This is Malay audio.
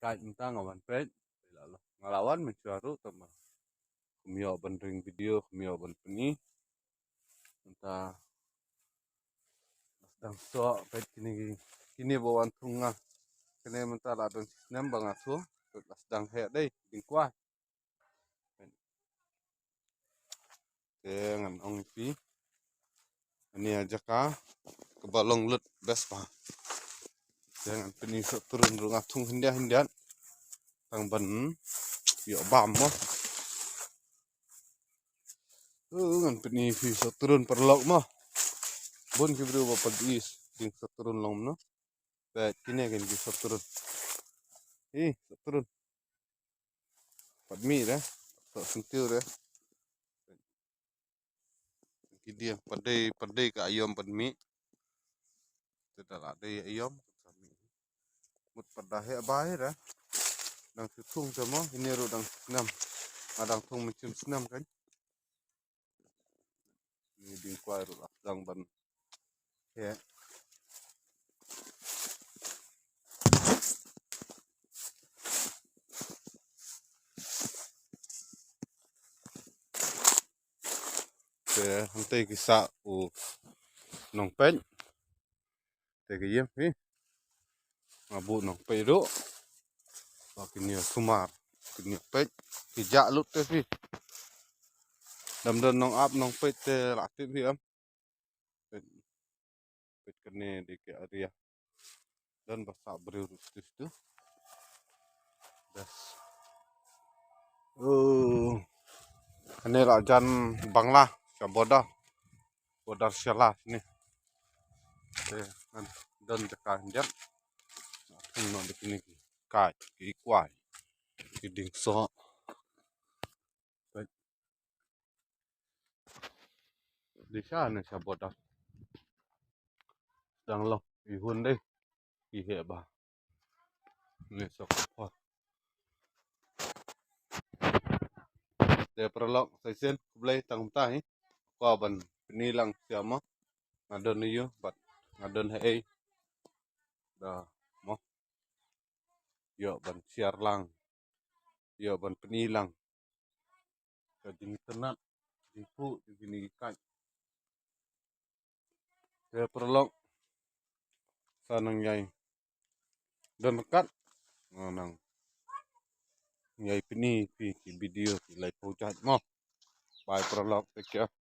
kait minta ngawan pet lalu ngalawan mencuaru teman kumio bandering video kumio ban peni minta sedang so pet kini bawan tunga kene minta ladon nem bang asu sedang he deh dingkuah dengan ong pi ini aja kah kebalong lut best pa dengan peni so turun runga tung hindian tang ban yo bam mo ngan peni fi so turun perlok mo bon kibru ba is ding so turun long no bet kini kan ki so turun so turun padmi dah so sentil dah dia pandai ke ayam padmi tidak ada ayam mut padahe abai dah dang situng sama ini ro dang senam adang tung mencim senam kan ini ding kuai ro dang ban ya ke hantai kisa u nong pen te ke yem hi ngabu nong pe ro bakini sumar kini pet kijak lut te hi dam dan nong ap nong pet te lakip hi am pet kene di ke area dan basa beriur tu das ini rajan bangla saboda bodar syala ni dan dekat jam no di sini kai ki kwai ki ding so di sana saboda dang lo ihun deh ki heba ni sok apa de prolog season kulai tang tai ko ban penilang siama ngadon niyo bat ngadon hei da mo yo ban siar lang yo ban penilang ke jing tenat ipu gini kai de prolog sanang yai dan kat nang yai peni pi video ki lai pujat mo bai prolog take care